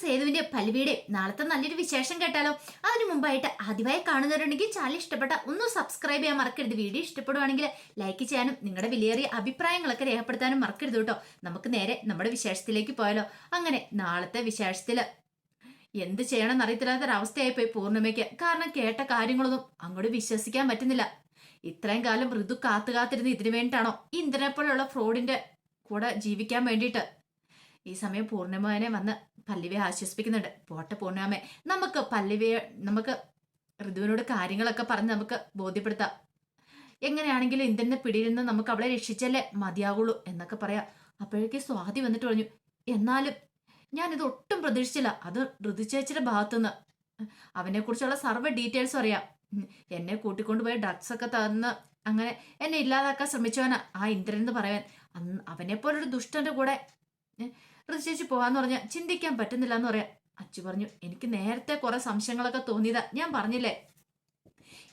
സേതുവിന്റെ പല്ലവിയുടെ നാളത്തെ നല്ലൊരു വിശേഷം കേട്ടാലോ? അതിനു മുമ്പായിട്ട് ആദ്യമായി കാണുന്നവരുണ്ടെങ്കിൽ ചാനൽ ഇഷ്ടപ്പെട്ട ഒന്ന് സബ്സ്ക്രൈബ് ചെയ്യാൻ മറക്കരുത്. വീഡിയോ ഇഷ്ടപ്പെടുവാണെങ്കിൽ ലൈക്ക് ചെയ്യാനും നിങ്ങളുടെ വിലയേറിയ അഭിപ്രായങ്ങളൊക്കെ രേഖപ്പെടുത്താനും മറക്കരുത് കേട്ടോ. നമുക്ക് നേരെ നമ്മുടെ വിശേഷത്തിലേക്ക് പോയാലോ? അങ്ങനെ നാളത്തെ വിശേഷത്തില് എന്ത് ചെയ്യണമെന്ന് അറിയത്തില്ലാത്തൊരവസ്ഥയായിപ്പോയി പൂർണ്ണിമയ്ക്ക്. കാരണം കേട്ട കാര്യങ്ങളൊന്നും അങ്ങോട്ട് വിശ്വസിക്കാൻ പറ്റുന്നില്ല. ഇത്രയും കാലം ഋതു കാത്തുകാത്തിരുന്ന് ഇതിനു വേണ്ടിയിട്ടാണോ ഇന്ദ്രനെ പോലെയുള്ള ഫ്രോഡിന്റെ കൂടെ ജീവിക്കാൻ വേണ്ടിയിട്ട്? ഈ സമയം പൂർണ്ണിമനെ വന്ന് പല്ലവിയെ ആശ്വസിപ്പിക്കുന്നുണ്ട്. പോട്ടെ പൂർണ്ണിമേ, നമുക്ക് ഋതുവിനോട് കാര്യങ്ങളൊക്കെ പറഞ്ഞ് നമുക്ക് ബോധ്യപ്പെടുത്താം. എങ്ങനെയാണെങ്കിലും ഇന്ദ്രന്റെ പിടിയിൽ നിന്ന് നമുക്ക് അവളെ രക്ഷിച്ചല്ലേ മതിയാകുള്ളൂ എന്നൊക്കെ പറയാം. അപ്പോഴേക്ക് സ്വാതി വന്നിട്ട് പറഞ്ഞു, എന്നാലും ഞാനിത് ഒട്ടും പ്രതീക്ഷിച്ചില്ല. അത് ഋതു ചേച്ചിയുടെ ഭാഗത്തുനിന്ന്. അവനെ കുറിച്ചുള്ള സർവ്വ ഡീറ്റെയിൽസും അറിയാം. എന്നെ കൂട്ടിക്കൊണ്ടുപോയി ഡ്രഗ്സ് ഒക്കെ തന്ന് അങ്ങനെ എന്നെ ഇല്ലാതാക്കാൻ ശ്രമിച്ചവനാ ആ ഇന്ദ്രൻ എന്ന് പറയാൻ. അവനെ പോലൊരു ദുഷ്ടന്റെ കൂടെ ഋതു ചേച്ചി പോവാന്ന് പറഞ്ഞാൽ ചിന്തിക്കാൻ പറ്റുന്നില്ല എന്ന് പറയാം. അച്ചു പറഞ്ഞു, എനിക്ക് നേരത്തെ കുറെ സംശയങ്ങളൊക്കെ തോന്നിയതാ. ഞാൻ പറഞ്ഞില്ലേ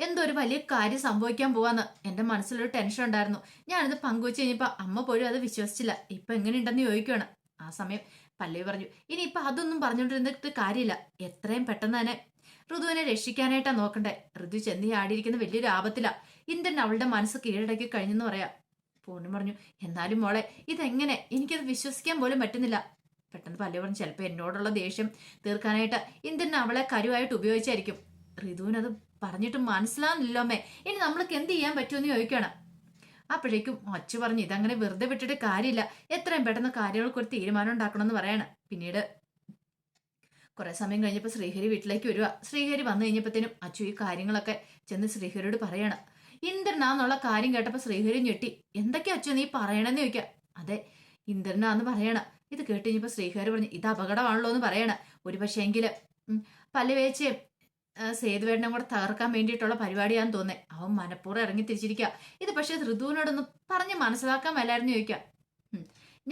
എന്തോ ഒരു വലിയ കാര്യം സംഭവിക്കാൻ പോവാന്ന്. എന്റെ മനസ്സിലൊരു ടെൻഷൻ ഉണ്ടായിരുന്നു. ഞാനിത് പങ്കുവെച്ച് കഴിഞ്ഞപ്പോ അമ്മ പോലും അത് വിശ്വസിച്ചില്ല. ഇപ്പൊ എങ്ങനെയുണ്ടെന്ന് ചോദിക്കുകയാണ്. ആ സമയം പല്ലവി പറഞ്ഞു, ഇനിയിപ്പൊ അതൊന്നും പറഞ്ഞുകൊണ്ടിരുന്നിട്ട് കാര്യമില്ല. എത്രയും പെട്ടെന്ന് തന്നെ ഋതുവിനെ രക്ഷിക്കാനായിട്ടാ നോക്കണ്ടേ. ഋതു ചെന്നി ആടിയിരിക്കുന്ന വലിയൊരു ആപത്തിലാ. ഇന്ദ്രൻ അവളുടെ മനസ്സ് കീഴടക്കി കഴിഞ്ഞെന്ന് പറയാം. പൂർണ്ണിമ പറഞ്ഞു, എന്നാലും മോളെ ഇതെങ്ങനെ? എനിക്കത് വിശ്വസിക്കാൻ പോലും പറ്റുന്നില്ല. പെട്ടെന്ന് പല്ലവി പറഞ്ഞു, ചിലപ്പോൾ എന്നോടുള്ള ദേഷ്യം തീർക്കാനായിട്ട് ഇന്ദ്രൻ അവളെ കരുവായിട്ട് ഉപയോഗിച്ചായിരിക്കും. ഋതുവിനത് പറഞ്ഞിട്ട് മനസ്സിലാവുന്നില്ലോ അമ്മേ. ഇനി നമ്മൾക്ക് എന്ത് ചെയ്യാൻ പറ്റുമെന്ന് ചോദിക്കുകയാണ്. അപ്പോഴേക്കും അച്ചു പറഞ്ഞു, ഇതങ്ങനെ വെറുതെ വിട്ടിട്ട് കാര്യമില്ല. എത്രയും പെട്ടെന്ന് കാര്യങ്ങൾക്ക് ഒരു തീരുമാനം ഉണ്ടാക്കണമെന്ന് പറയാണ്. പിന്നീട് കുറെ സമയം കഴിഞ്ഞപ്പോൾ ശ്രീഹരി വീട്ടിലേക്ക് വരിക. ശ്രീഹരി വന്നു കഴിഞ്ഞപ്പോഴത്തേനും അച്ചു ഈ കാര്യങ്ങളൊക്കെ ചെന്ന് ശ്രീഹരിയോട് പറയാണ്. ഇന്ദ്രനാന്നുള്ള കാര്യം കേട്ടപ്പോൾ ശ്രീഹരി ഞെട്ടി. എന്തൊക്കെയാ അച്ചു നീ പറയണെന്ന് ചോദിക്കാം. അതെ, ഇന്ദ്രനാന്ന് പറയണ. ഇത് കേട്ട് കഴിഞ്ഞപ്പോൾ ശ്രീഹരി പറഞ്ഞു, ഇത് അപകടമാണല്ലോ എന്ന് പറയണ. ഒരു പക്ഷേങ്കില് പല്ലവേച്ചയും സേതുവേട്ടനും കൂടെ തകർക്കാൻ വേണ്ടിയിട്ടുള്ള പരിപാടിയാന്ന് തോന്നേ. അവൻ മനഃപൂർവ്വം ഇറങ്ങി തിരിച്ചിരിക്കുക. ഇത് പക്ഷെ ഋതുവിനോടൊന്ന് പറഞ്ഞ് മനസ്സിലാക്കാൻ മേലായിരുന്നു ചോദിക്കാം.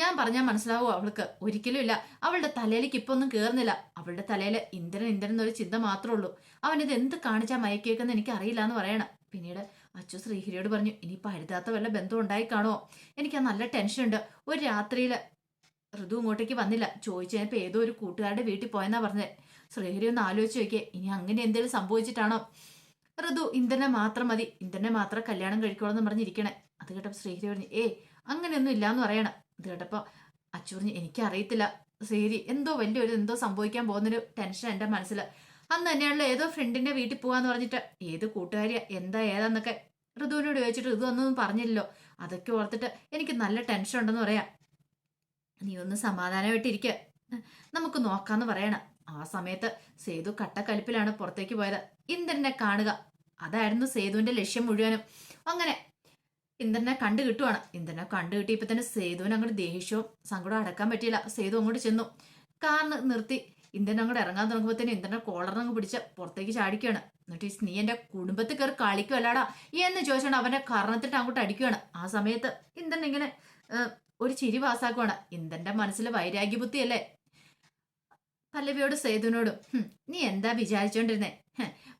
ഞാൻ പറഞ്ഞാൽ മനസ്സിലാവോ അവൾക്ക്? ഒരിക്കലും ഇല്ല. അവളുടെ തലയിലേക്ക് ഇപ്പൊ ഒന്നും കേറുന്നില്ല. അവളുടെ തലയിൽ ഇന്ദ്രൻ എന്നൊരു ചിന്ത മാത്രമേ ഉള്ളൂ. അവനിത് എന്ത് കാണിച്ചാൽ മയക്കേക്കെന്ന് എനിക്ക് അറിയില്ല എന്ന് പറയണം. പിന്നീട് അച്ചു ശ്രീഹരിയോട് പറഞ്ഞു, ഇനിയിപ്പോ അരുതാത്ത വല്ല ബന്ധം ഉണ്ടായി കാണുമോ? എനിക്ക് നല്ല ടെൻഷൻ ഉണ്ട്. ഒരു രാത്രിയില് ഋതു ഇങ്ങോട്ടേക്ക് വന്നില്ല. ചോദിച്ചു കഴിഞ്ഞപ്പോ ഏതോ ഒരു കൂട്ടുകാരുടെ വീട്ടിൽ പോയെന്നാ പറഞ്ഞത്. ശ്രീഹരി ഒന്ന് ആലോചിച്ച് നോക്കിയേ, ഇനി അങ്ങനെ എന്തെങ്കിലും സംഭവിച്ചിട്ടാണോ ഋതു ഇന്ദ്രനെ മാത്രം മതി, ഇന്ദ്രനെ മാത്രം കല്യാണം കഴിക്കോളെന്ന് പറഞ്ഞിരിക്കണേ. അത് കേട്ടപ്പോ ശ്രീഹരി പറഞ്ഞു, അങ്ങനെയൊന്നും ഇല്ലാന്ന് പറയണം. അത് കേട്ടപ്പോ അച്ചു പറഞ്ഞു, എനിക്കറിയത്തില്ല ശ്രീഹരി, എന്തോ സംഭവിക്കാൻ പോകുന്നൊരു ടെൻഷൻ എന്റെ മനസ്സിൽ. അന്ന് തന്നെയാണല്ലോ ഏതോ ഫ്രണ്ടിന്റെ വീട്ടിൽ പോവാന്ന് പറഞ്ഞിട്ട്. ഏത് കൂട്ടുകാരിയാ ഏതാന്നൊക്കെ ഋതുവിനോട് ചോദിച്ചിട്ട് ഋതു ഒന്നും പറഞ്ഞില്ലല്ലോ. അതൊക്കെ ഓർത്തിട്ട് എനിക്ക് നല്ല ടെൻഷൻ ഉണ്ടെന്ന് പറയാം. നീ ഒന്ന് സമാധാനമായിട്ടിരിക്കുക, നമുക്ക് നോക്കാന്ന് പറയണം. ആ സമയത്ത് സേതു കട്ടക്കലിപ്പിലാണ് പുറത്തേക്ക് പോയത്. ഇന്ദ്രനെ കാണുക, അതായിരുന്നു സേതുവിന്റെ ലക്ഷ്യം മുഴുവനും. അങ്ങനെ ഇന്ദ്രനെ കണ്ടു കിട്ടുവാണ്. ഇന്ദ്രനെ കണ്ടു കിട്ടിയപ്പോ തന്നെ സേതുവിന് അങ്ങോട്ട് ദേഷ്യവും സങ്കടവും അടക്കാൻ പറ്റിയില്ല. സേതു അങ്ങോട്ട് ചെന്നു കാറിന് നിർത്തി. ഇന്ദ്രൻ അങ്ങോട്ട് ഇറങ്ങാൻ തുടങ്ങുമ്പോ തന്നെ ഇന്ദ്രനെ കോളറിനങ്ങ് പിടിച്ച് പുറത്തേക്ക് ചാടിക്കുകയാണ്. എന്നിട്ട് നീ എന്റെ കുടുംബത്തിൽ കയറി കളിക്കുമല്ലാടാ എന്ന് ചോദിച്ചാണ് അവനെ കർണത്തിട്ട് അങ്ങോട്ട് അടിക്കുകയാണ്. ആ സമയത്ത് ഇന്ദ്രൻ ഇങ്ങനെ ഒരു ചിരി പാസ്സാക്കുവാണ്. ഇന്ദ്രന്റെ മനസ്സിൽ വൈരാഗ്യബുദ്ധിയല്ലേ പല്ലവിയോട് സേതുവിനോടും. നീ എന്താ വിചാരിച്ചോണ്ടിരുന്നേ?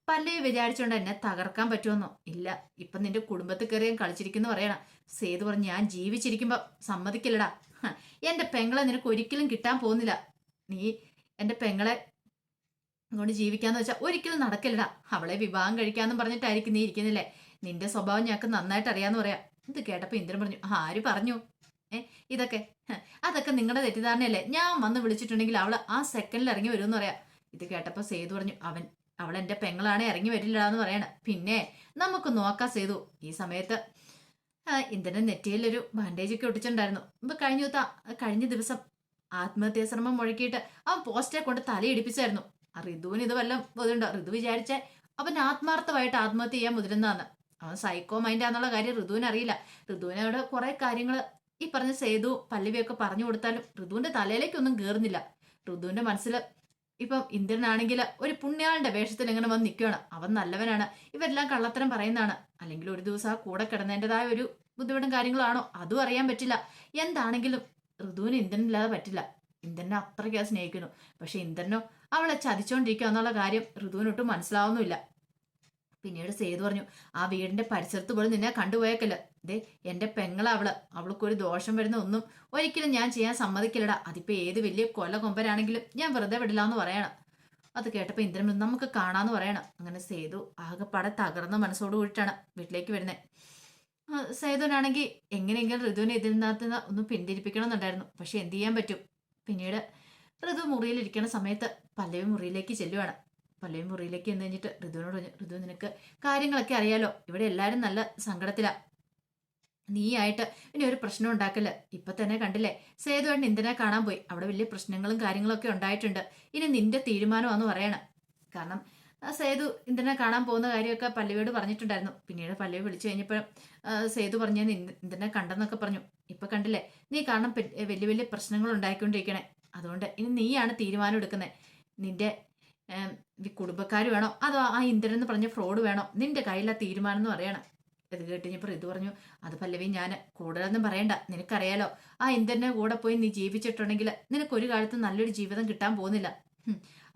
പല്ലവി വിചാരിച്ചോണ്ട് എന്നെ തകർക്കാൻ പറ്റുമെന്നോ? ഇല്ല, ഇപ്പൊ നിന്റെ കുടുംബത്തിൽ കയറിയും കളിച്ചിരിക്കുന്നു പറയണ. സേതു പറഞ്ഞു, ഞാൻ ജീവിച്ചിരിക്കുമ്പോ സമ്മതിക്കില്ലടാ. എന്റെ പെങ്ങളെ നിനക്ക് ഒരിക്കലും കിട്ടാൻ പോകുന്നില്ല. നീ എന്റെ പെങ്ങളെ കൊണ്ട് ജീവിക്കാന്ന് വെച്ചാൽ ഒരിക്കലും നടക്കില്ലടാ. അവളെ വിവാഹം കഴിക്കാന്നും പറഞ്ഞിട്ടായിരിക്കും നീ ഇരിക്കുന്നില്ലേ. നിന്റെ സ്വഭാവം ഞങ്ങൾക്ക് നന്നായിട്ട് അറിയാന്ന് പറയാം. ഇത് കേട്ടപ്പോ ഇന്ദ്രൻ പറഞ്ഞു, ആര് പറഞ്ഞു അതൊക്കെ നിങ്ങളുടെ തെറ്റിദ്ധാരണയല്ലേ. ഞാൻ വന്ന് വിളിച്ചിട്ടുണ്ടെങ്കിൽ അവള് ആ സെക്കൻഡിൽ ഇറങ്ങി വരുമെന്ന് പറയാം. ഇത് കേട്ടപ്പോ സേതു പറഞ്ഞു, അവൾ എന്റെ പെങ്ങളാണെ ഇറങ്ങി വരില്ല എന്ന് പറയണ. പിന്നെ നമുക്ക് നോക്കാം സേതു. ഈ സമയത്ത് ഇന്ദ്രന്റെ നെറ്റിയിലൊരു ബാൻഡേജ് ഒക്കെ ഒട്ടിച്ചിട്ടുണ്ടായിരുന്നു. ഇപ്പൊ കഴിഞ്ഞ ദിവസം ആത്മഹത്യാ ശ്രമം മുഴക്കിയിട്ട് അവൻ പോസ്റ്ററെ കൊണ്ട് തലയിടിപ്പിച്ചായിരുന്നു. ഋതുവിന് ഇത് വല്ലതും ബോധമുണ്ടോ? ഋതു വിചാരിച്ച അവൻ ആത്മാർത്ഥമായിട്ട് ആത്മഹത്യ ചെയ്യാൻ മുതിരുന്നതാണ്. അവൻ സൈക്കോ മൈൻഡാന്നുള്ള കാര്യം ഋതുവിന് അറിയില്ല. ഋതുവിനോട് കുറെ കാര്യങ്ങൾ ഈ പറഞ്ഞ സേതു പല്ലവിയൊക്കെ പറഞ്ഞു കൊടുത്താലും ഋതുവിന്റെ തലയിലേക്കൊന്നും കേറുന്നില്ല. ഋതുവിന്റെ മനസ്സിൽ ഇപ്പം ഇന്ദ്രനാണെങ്കിൽ ഒരു പുണ്യാളിന്റെ വേഷത്തിൽ എങ്ങനെ വന്ന് നിൽക്കുകയാണ്. അവൻ നല്ലവനാണ്, ഇവരെല്ലാം കള്ളത്തരം പറയുന്നതാണ്. അല്ലെങ്കിൽ ഒരു ദിവസം ആ കൂടെ കിടന്നതിൻ്റെതായ ഒരു ബുദ്ധിമുട്ടും കാര്യങ്ങളാണോ അതും അറിയാൻ പറ്റില്ല. എന്താണെങ്കിലും ഋതുവിന് ഇന്ദ്രനില്ലാതെ പറ്റില്ല. ഇന്ദ്രനെ അത്രയ്ക്ക് സ്നേഹിക്കുന്നു. പക്ഷെ ഇന്ദ്രനോ അവളെ ചതിച്ചോണ്ടിരിക്കുക എന്നുള്ള കാര്യം ഋതുവിനൊട്ടും മനസ്സിലാവുന്നില്ല. പിന്നീട് സേതു പറഞ്ഞു, ആ വീടിന്റെ പരിസരത്ത് പോലും നിന്നെ കണ്ടുപോയേക്കല്ല. ദേ എൻ്റെ പെങ്ങളാ അവൾക്കൊരു ദോഷം വരുന്ന ഒന്നും ഒരിക്കലും ഞാൻ ചെയ്യാൻ സമ്മതിക്കില്ലടാ. അതിപ്പോ ഏത് വലിയ കൊല കൊമ്പനാണെങ്കിലും ഞാൻ വെറുതെ വിടില്ല എന്ന് പറയണം. അത് കേട്ടപ്പോൾ ഇന്ദ്രൻ നമുക്ക് കാണാന്ന് പറയണം. അങ്ങനെ സേതു ആകെപ്പാടെ തകർന്ന മനസ്സോട് കൂടിയിട്ടാണ് വീട്ടിലേക്ക് വരുന്നത്. സേതുവിനാണെങ്കിൽ എങ്ങനെയെങ്കിലും ഋതുവിനെ ഇതിൽ നിന്നകത്ത് ഒന്ന് പിന്തിരിപ്പിക്കണം എന്നുണ്ടായിരുന്നു. പക്ഷെ എന്ത് ചെയ്യാൻ പറ്റും. പിന്നീട് ഋതു മുറിയിലിരിക്കുന്ന സമയത്ത് പല്ലവി മുറിയിലേക്ക് ചെല്ലുവാണ്. പല്ലവി മുറിയിലേക്ക് എന്ന് കഴിഞ്ഞിട്ട് ഋതുവിനോട് പറഞ്ഞു, ഋതു നിനക്ക് കാര്യങ്ങളൊക്കെ അറിയാലോ, ഇവിടെ എല്ലാവരും നല്ല സങ്കടത്തിലാ. നീയായിട്ട് ഇനി ഒരു പ്രശ്നം ഉണ്ടാക്കല്. ഇപ്പൊ തന്നെ കണ്ടില്ലേ സേതുവായിട്ട് ഇന്ദ്രനെ കാണാൻ പോയി, അവിടെ വലിയ പ്രശ്നങ്ങളും കാര്യങ്ങളൊക്കെ ഉണ്ടായിട്ടുണ്ട്. ഇനി നിന്റെ തീരുമാനമാണെന്ന് പറയണം. കാരണം സേതു ഇന്ദ്രനെ കാണാൻ പോകുന്ന കാര്യമൊക്കെ പല്ലവിയോട് പറഞ്ഞിട്ടുണ്ടായിരുന്നു. പിന്നീട് പല്ലവി വിളിച്ചു കഴിഞ്ഞപ്പോഴും സേതു പറഞ്ഞു ഇന്ദ്രനെ കണ്ടെന്നൊക്കെ പറഞ്ഞു. ഇപ്പൊ കണ്ടില്ലേ നീ കാരണം വലിയ വലിയ പ്രശ്നങ്ങൾ ഉണ്ടായിക്കൊണ്ടിരിക്കണേ. അതുകൊണ്ട് ഇനി നീയാണ് തീരുമാനം എടുക്കുന്നത്. നിന്റെ കുടുംബക്കാർ വേണോ അതോ ആ ഇന്ദ്രൻ എന്ന് പറഞ്ഞ ഫ്രോഡ് വേണോ, നിന്റെ കയ്യിലാ തീരുമാനം എന്ന് പറയണം. ഇത് കേട്ടുകഴിഞ്ഞപ്പോൾ ഇത് പറഞ്ഞു, അത് പല്ലവി ഞാൻ കൂടുതലൊന്നും പറയണ്ട, നിനക്കറിയാലോ ആ ഇന്ദ്രന്റെ കൂടെ പോയി നീ ജീവിച്ചിട്ടുണ്ടെങ്കിൽ നിനക്കൊരു കാലത്ത് നല്ലൊരു ജീവിതം കിട്ടാൻ പോകുന്നില്ല.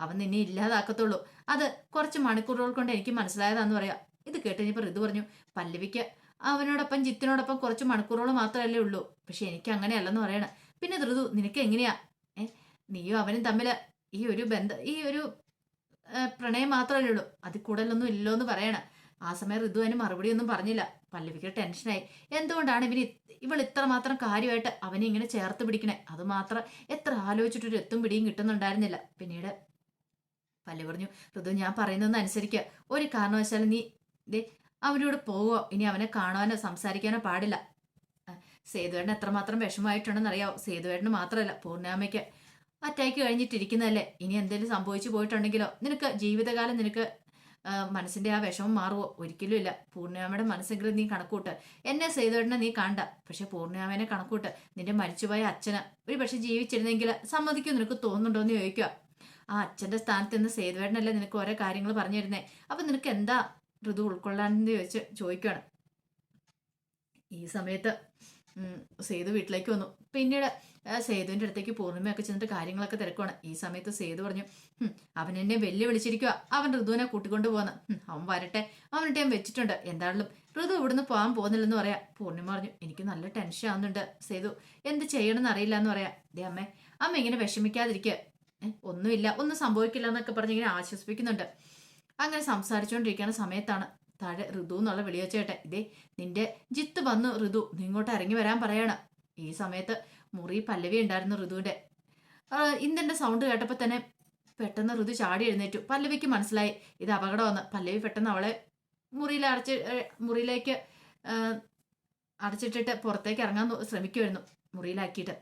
അവൻ നിന്നെ ഇല്ലാതാക്കത്തുള്ളൂ. അത് കുറച്ച് മണിക്കൂറുകൾ കൊണ്ട് എനിക്ക് മനസ്സിലായതാന്ന് പറയാം. ഇത് കേട്ടുകഴിഞ്ഞപ്പോൾ ഇത് പറഞ്ഞു, പല്ലവിക്ക് അവനോടൊപ്പം ജിത്തിനോടൊപ്പം കുറച്ച് മണിക്കൂറുകൾ മാത്രമല്ലേ ഉള്ളൂ, പക്ഷെ എനിക്ക് അങ്ങനെയല്ലെന്ന് പറയണം. പിന്നെ ഋതു നിനക്ക് എങ്ങനെയാ നീയും അവനും തമ്മിൽ ഈ ഒരു പ്രണയം മാത്രമല്ലേ ഉള്ളൂ, അതിൽ കൂടുതലൊന്നും ഇല്ലോ എന്ന് പറയണം. ആ സമയം ഋതു അതിന് മറുപടി ഒന്നും പറഞ്ഞില്ല. പല്ലവിക്ക് ടെൻഷനായി. എന്തുകൊണ്ടാണ് ഇവൾ ഇത്രമാത്രം കാര്യമായിട്ട് അവനെ ഇങ്ങനെ ചേർത്ത് പിടിക്കണേ. അത് മാത്രം എത്ര ആലോചിച്ചിട്ടൊരു എത്തും പിടിയും കിട്ടുന്നുണ്ടായിരുന്നില്ല. പിന്നീട് പല്ലവി പറഞ്ഞു, ഋതു ഞാൻ പറയുന്നതൊന്നും അനുസരിക്കുക, ഒരു കാരണവശാലും നീ അവനോട് പോവോ, ഇനി അവനെ കാണാനോ സംസാരിക്കാനോ പാടില്ല. സേതുവേട്ടന് എത്രമാത്രം വിഷമമായിട്ടുണ്ടെന്ന് അറിയാവോ. സേതുവേട്ടന് മാത്രമല്ല പൂർണ്ണാമയ്ക്ക് അറ്റാക്ക് കഴിഞ്ഞിട്ടിരിക്കുന്നതല്ലേ. ഇനി എന്തെങ്കിലും സംഭവിച്ചു പോയിട്ടുണ്ടെങ്കിലോ നിനക്ക് ജീവിതകാലം നിനക്ക് മനസ്സിന്റെ ആ വിഷമം മാറുമോ? ഒരിക്കലും ഇല്ല. പൂർണ്ണിമയുടെ മനസ്സെങ്കിലും നീ കണക്കൂട്ട്. എന്നെ സേതുവേട്ടനെ നീ കണ്ട, പക്ഷെ പൂർണ്ണിമേനെ കണക്കൂട്ട്. നിന്റെ മരിച്ചുപോയ അച്ഛന് ഒരു പക്ഷെ ജീവിച്ചിരുന്നെങ്കിൽ സമ്മതിക്കും നിനക്ക് തോന്നുന്നുണ്ടോ എന്ന് ചോദിക്കുക. ആ അച്ഛന്റെ സ്ഥാനത്ത് നിന്ന് സേതുവേട്ടനല്ലേ നിനക്ക് ഓരോ കാര്യങ്ങൾ പറഞ്ഞു തരുന്നേ. അപ്പൊ നിനക്ക് എന്താ ഋതു ഉൾക്കൊള്ളാനെന്ന് ചോദിക്കുകയാണ്. ഈ സമയത്ത് സേതു വീട്ടിലേക്ക് വന്നു. പിന്നീട് സേതുവിന്റെ അടുത്തേക്ക് പൂർണ്ണിമയൊക്കെ ചെന്നിട്ട് കാര്യങ്ങളൊക്കെ തിരക്കുവാണ്. ഈ സമയത്ത് സേതു പറഞ്ഞു, അവൻ എന്നെ വെല്ലുവിളിച്ചിരിക്കുക, അവൻ ഋതുവിനെ കൂട്ടിക്കൊണ്ട് പോകുന്ന. അവൻ വരട്ടെ, അവനിട്ട് ഞാൻ വെച്ചിട്ടുണ്ട്. എന്തായാലും ഋതു ഇവിടുന്ന് പോകാൻ പോകുന്നില്ലെന്ന് പറയാം. പൂർണ്ണിമ പറഞ്ഞു, എനിക്ക് നല്ല ടെൻഷൻ ആവുന്നുണ്ട് സേതു, എന്ത് ചെയ്യണമെന്ന് അറിയില്ല എന്ന് പറയാം. ദേ അമ്മ ഇങ്ങനെ വിഷമിക്കാതിരിക്കുക, ഒന്നുമില്ല, ഒന്നും സംഭവിക്കില്ല എന്നൊക്കെ പറഞ്ഞ് ഇങ്ങനെ ആശ്വസിപ്പിക്കുന്നുണ്ട്. അങ്ങനെ സംസാരിച്ചുകൊണ്ടിരിക്കുന്ന സമയത്താണ് താഴെ ഋതു എന്നുള്ള വിളിവെച്ചേട്ടെ, ഇതേ നിന്റെ ജിത്ത് വന്നു ഋതു, നീ ഇങ്ങോട്ട് ഇറങ്ങി വരാൻ പറയാണ്. ഈ സമയത്ത് മുറി പല്ലവി ഉണ്ടായിരുന്നു ഋതുവിന്റെ. ഇന്ദ്രന്റെ സൗണ്ട് കേട്ടപ്പോൾ തന്നെ പെട്ടെന്ന് ഋതു ചാടി എഴുന്നേറ്റു. പല്ലവിക്ക് മനസ്സിലായി ഇത് അപകടമെന്ന്. പല്ലവി പെട്ടെന്ന് അവളെ മുറിയിലേക്ക് അടച്ചിട്ടിട്ട് പുറത്തേക്ക് ഇറങ്ങാൻ ശ്രമിക്കുമായിരുന്നു, മുറിയിലാക്കിയിട്ട്.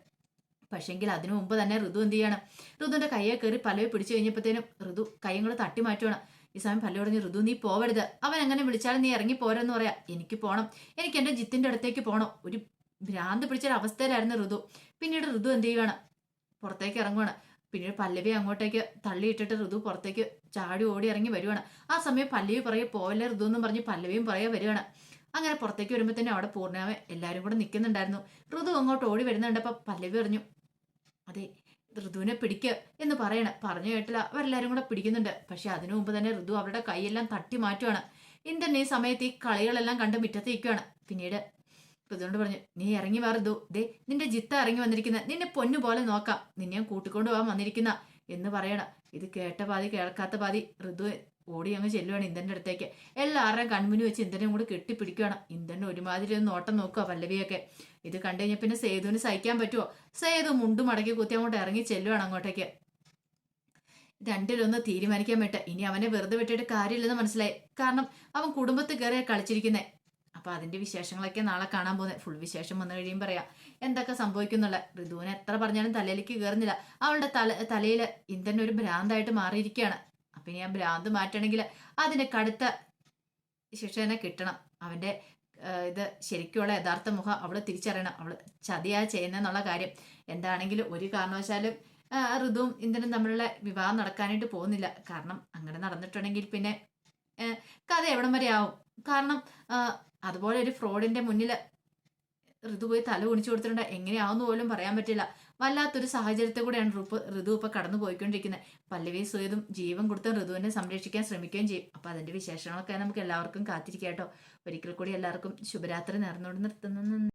പക്ഷെങ്കിൽ അതിനു മുമ്പ് തന്നെ ഋതു എന്ത് ചെയ്യണം, ഋതുവിന്റെ കയ്യെ കയറി പല്ലവി പിടിച്ചു കഴിഞ്ഞപ്പോഴത്തേനും ഋതു കൈകൾ തട്ടി മാറ്റുവാണ്. ഈ സമയം പല്ലവി പറഞ്ഞു, ഋതു നീ പോവരുത്, അവൻ അങ്ങനെ വിളിച്ചാലും നീ ഇറങ്ങി പോരെന്ന് പറയാം. എനിക്ക് പോകണം, എനിക്ക് എൻ്റെ ജിത്തിന്റെ അടുത്തേക്ക് പോകണം. ഒരു ഭ്രാന്ത് പിടിച്ചൊരു അവസ്ഥയിലായിരുന്നു ഋതു. പിന്നീട് ഋതു എന്ത് ചെയ്യുവാണ്, പുറത്തേക്ക് ഇറങ്ങുവാണ്. പിന്നീട് പല്ലവി അങ്ങോട്ടേക്ക് തള്ളിയിട്ടിട്ട് ഋതു പുറത്തേക്ക് ചാടി ഓടി ഇറങ്ങി വരുവാണ്. ആ സമയം പല്ലവി പറയെ പോവല്ലേ ഋതു എന്നും പറഞ്ഞ് പല്ലവിയും പറയെ വരുവാണ്. അങ്ങനെ പുറത്തേക്ക് വരുമ്പോൾ തന്നെ അവിടെ പൂർണ്ണിമ എല്ലാവരും കൂടെ നിൽക്കുന്നുണ്ടായിരുന്നു. ഋതു അങ്ങോട്ട് ഓടി വരുന്നുണ്ടപ്പോൾ പല്ലവി പറഞ്ഞു, അതെ ഋതുവിനെ പിടിക്കുക എന്ന് പറഞ്ഞു കേട്ടില്ല. അവരെല്ലാരും കൂടെ പിടിക്കുന്നുണ്ട്. പക്ഷെ അതിനു മുമ്പ് തന്നെ ഋതു അവരുടെ കൈയെല്ലാം തട്ടി മാറ്റുവാണ്. ഇന്ദ്രൻ ഈ സമയത്ത് ഈ കളികളെല്ലാം കണ്ട് മുറ്റത്തേക്കുവാണ്. പിന്നീട് ഋതുവിനോട് പറഞ്ഞു, നീ ഇറങ്ങി വാ ഋതു, ദേ നിന്റെ ജിത്ത ഇറങ്ങി വന്നിരിക്കുന്ന, നിന്നെ പൊന്നു പോലെ നോക്കാം, നിന്നെ കൂട്ടിക്കൊണ്ട് പോകാൻ വന്നിരിക്കുന്ന എന്ന് പറയണം. ഇത് കേട്ട പാതി കേൾക്കാത്ത പാതി ഋതു ഓടി അങ്ങ് ചെല്ലുവാണ് ഇന്ദ്രന്റെ അടുത്തേക്ക്. എല്ലാവരുടെയും കൺമുന്നിൽ വെച്ച് ഇന്ദ്രനെയും കൂടെ കെട്ടിപ്പിടിക്കുകയാണ്. ഇന്ദ്രൻ ഒരുമാതിരി ഒന്ന് നോട്ടം നോക്കുക പല്ലവിയൊക്കെ. ഇത് കണ്ടു കഴിഞ്ഞാൽ പിന്നെ സേതുവിന് സഹിക്കാൻ പറ്റുമോ? സേതു മുണ്ടും മടക്കി കുത്തി അങ്ങോട്ട് ഇറങ്ങി ചെല്ലുവാണ് അങ്ങോട്ടേക്ക്. രണ്ടിലൊന്ന് തീരുമാനിക്കാൻ വേണ്ട. ഇനി അവനെ വെറുതെ വിട്ടിട്ട് കാര്യമില്ലെന്ന് മനസ്സിലായി. കാരണം അവൻ കുടുംബത്തിൽ കയറിയാ കളിച്ചിരിക്കുന്നേ. അപ്പൊ അതിന്റെ വിശേഷങ്ങളൊക്കെ നാളെ കാണാൻ പോകുന്നത്. ഫുൾ വിശേഷം വന്നു കഴിയുമ്പോൾ പറയാം എന്തൊക്കെ സംഭവിക്കുന്നുള്ള. ഋതുവിനെ എത്ര പറഞ്ഞാലും തലയിലേക്ക് കയറുന്നില്ല. അവളുടെ തലയിൽ ഇന്ദ്രൻ ഒരു ഭ്രാന്തായിട്ട് മാറിയിരിക്കുകയാണ്. അപ്പൊ ഇനി ആ ഭ്രാന്ത് മാറ്റണമെങ്കിൽ അതിന്റെ കടുത്ത ശിക്ഷ തന്നെ കിട്ടണം. അവന്റെ ഇത് ശരിക്കുള്ള യഥാർത്ഥ മുഖം അവള് തിരിച്ചറിയണം. അവള് ചതിയാ ചെയ്യുന്നെന്നുള്ള കാര്യം. എന്താണെങ്കിലും ഒരു കാരണവശാലും ഋതുവും ഇന്ദ്രനും തമ്മിലുള്ള വിവാഹം നടക്കാനായിട്ട് പോകുന്നില്ല. കാരണം അങ്ങനെ നടന്നിട്ടുണ്ടെങ്കിൽ പിന്നെ കഥ എവിടം വരെ ആവും. കാരണം അതുപോലെ ഒരു ഫ്രോഡിന്റെ മുന്നിൽ ഋതു പോയി തല കുണിച്ചു കൊടുത്തിട്ടുണ്ട്. എങ്ങനെയാവുന്ന പോലും പറയാൻ പറ്റില്ല. വല്ലാത്തൊരു സാഹചര്യത്തെ കൂടെയാണ് ഋതു ഇപ്പൊ കടന്നു പോയിക്കൊണ്ടിരിക്കുന്നത്. പല്ലവി സുയതും ജീവൻ കൊടുത്തും ഋതുവിനെ സംരക്ഷിക്കാൻ ശ്രമിക്കുകയും ചെയ്യും. അപ്പൊ അതിന്റെ വിശേഷങ്ങളൊക്കെ നമുക്ക് എല്ലാവർക്കും കാത്തിരിക്കാം കേട്ടോ. ഒരിക്കൽ കൂടി എല്ലാവർക്കും ശുഭരാത്രി നേർന്നുകൊണ്ട് നിർത്തുന്നു.